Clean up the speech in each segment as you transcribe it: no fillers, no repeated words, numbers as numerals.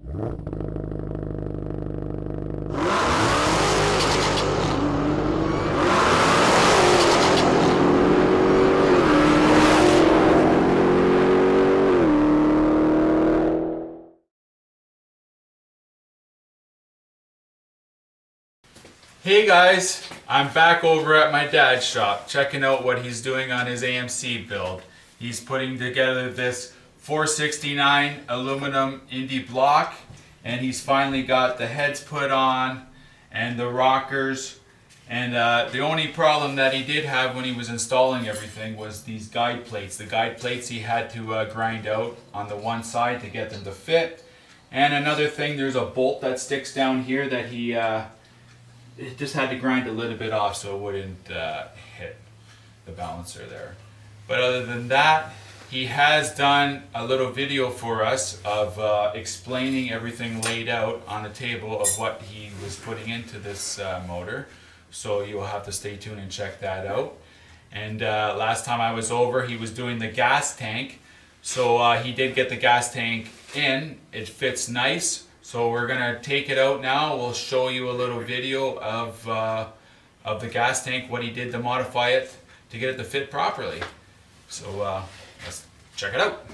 Hey guys, I'm back over at my dad's shop checking out what he's doing on his AMC build. He's putting together this 469 aluminum Indy block, and he's finally got the heads put on and the rockers. And the only problem that he did have when he was installing everything was these guide plates. The guide plates he had to grind out on the one side to get them to fit. And another thing, there's a bolt that sticks down here that he it just had to grind a little bit off so it wouldn't hit the balancer there. But other than that, he has done a little video for us of explaining everything laid out on a table of what he was putting into this motor. So you'll have to stay tuned and check that out. And last time I was over, he was doing the gas tank. So he did get the gas tank in. It fits nice. So we're gonna take it out now. We'll show you a little video of the gas tank, what he did to modify it to get it to fit properly. So let's check it out.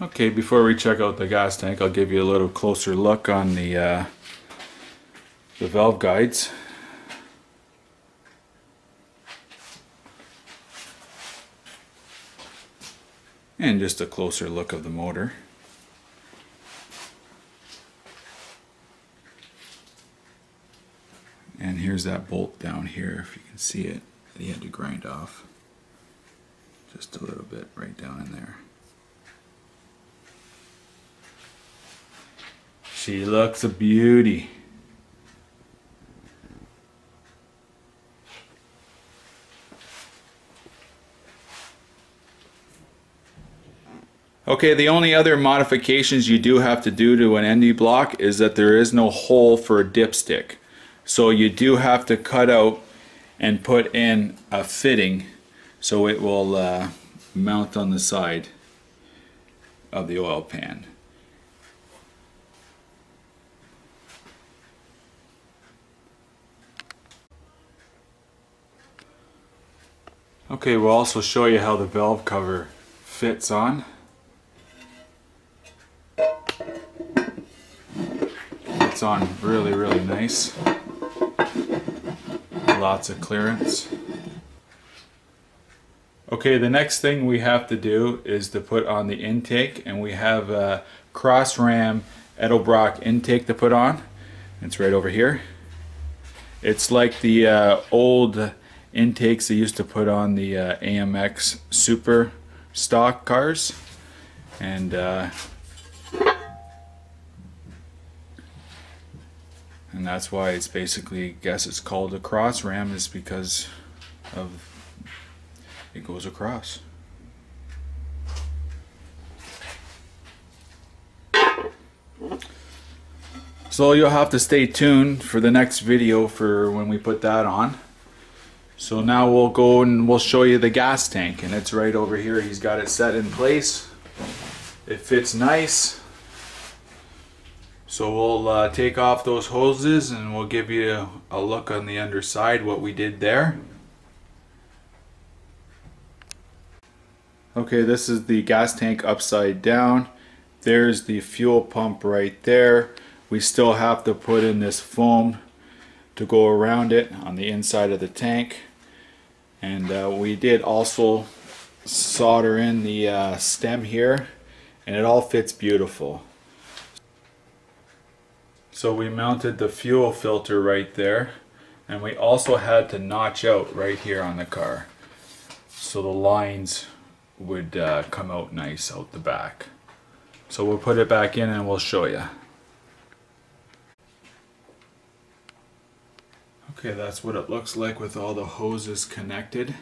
Okay, before we check out the gas tank, I'll give you a little closer look on the valve guides. And just a closer look of the motor. And here's that bolt down here, if you can see it, that he had to grind off. Just a little bit right down in there. She looks a beauty. Okay, the only other modifications you do have to do to an Indy block is that there is no hole for a dipstick. So you do have to cut out and put in a fitting so it will mount on the side of the oil pan. Okay, we'll also show you how the valve cover fits on. It's on really nice. Lots of clearance. Okay, the next thing we have to do is to put on the intake, and we have a cross ram Edelbrock intake to put on. It's right over here. It's like the old intakes they used to put on the AMX super stock cars, and that's why it's basically, I guess it's called a cross ram, is because of it goes across. So you'll have to stay tuned for the next video for when we put that on. So now we'll go and we'll show you the gas tank, and it's right over here. He's got it set in place. It fits nice. So we'll take off those hoses and we'll give you a look on the underside, what we did there. Okay, this is the gas tank upside down. There's the fuel pump right there. We still have to put in this foam to go around it on the inside of the tank. And we did also solder in the stem here, and it all fits beautiful. So we mounted the fuel filter right there, and we also had to notch out right here on the car so the lines would come out nice out the back. So we'll put it back in and we'll show you. Okay, that's what it looks like with all the hoses connected.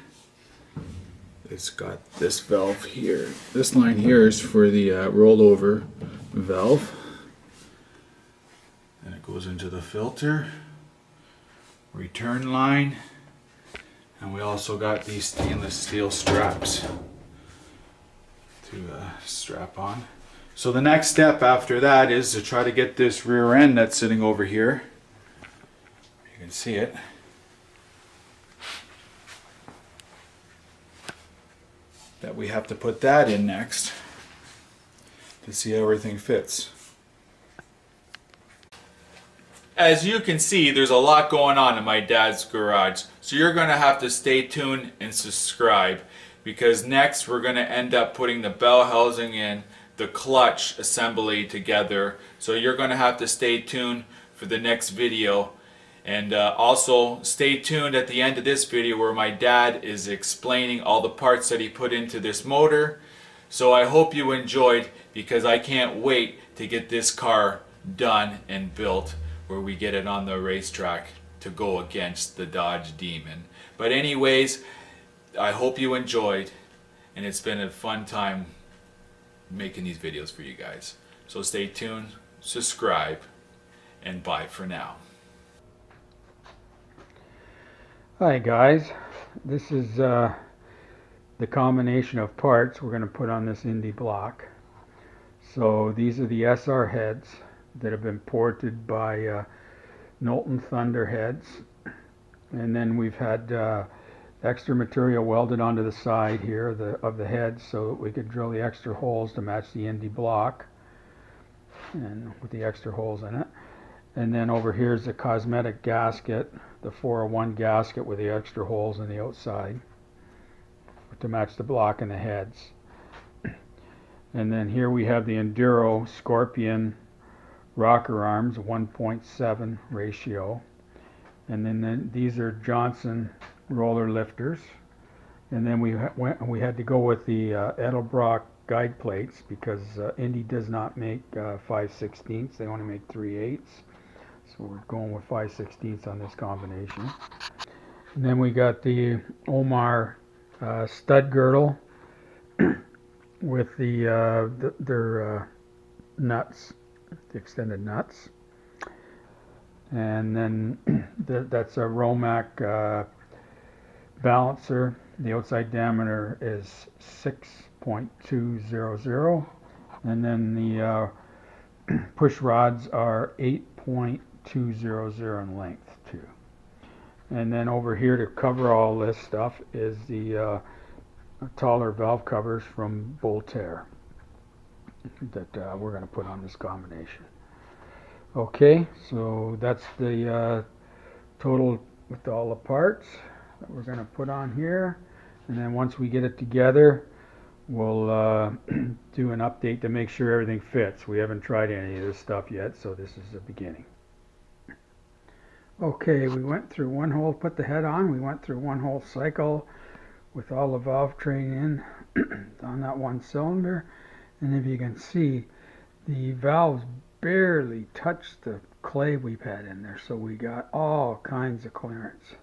It's got this valve here. This line here is for the rollover valve. And it goes into the filter, return line, and we also got these stainless steel straps to strap on. So the next step after that is to try to get this rear end that's sitting over here. You can see it. That we have to put that in next to see how everything fits. As you can see, there's a lot going on in my dad's garage, so you're going to have to stay tuned and subscribe, because next we're going to end up putting the bell housing in, the clutch assembly together, so you're going to have to stay tuned for the next video. And also stay tuned at the end of this video where my dad is explaining all the parts that he put into this motor. So I hope you enjoyed, because I can't wait to get this car done and built where we get it on the racetrack to go against the Dodge Demon. But anyways, I hope you enjoyed, and it's been a fun time making these videos for you guys. So stay tuned, subscribe, and bye for now. Hi guys, this is the combination of parts we're going to put on this Indy block. So these are the SR heads that have been ported by Knowlton Thunder heads, and then we've had extra material welded onto the side here of the heads so that we could drill the extra holes to match the Indy block, and with the extra holes in it. And then over here is the cosmetic gasket, the 401 gasket with the extra holes in the outside to match the block and the heads. And then here we have the Enduro Scorpion rocker arms, 1.7 ratio. And then these are Johnson roller lifters. And then we had to go with the Edelbrock guide plates, because Indy does not make 5/16, they only make 3/8. So we're going with 5/16 on this combination. And then we got the Omar stud girdle with their nuts, the extended nuts. And then that's a Romac balancer. The outside diameter is 6.200, and then the push rods are 8.200 in length too. And then over here to cover all this stuff is the taller valve covers from Voltaire that we're going to put on this combination. Okay, so that's the total with all the parts that we're going to put on here. And then once we get it together, we'll do an update to make sure everything fits. We haven't tried any of this stuff yet, so this is the beginning. Okay, we went through one hole, put the head on. We went through one whole cycle with all the valve train in on that one cylinder. And if you can see, the valves barely touched the clay we've had in there, so we got all kinds of clearance.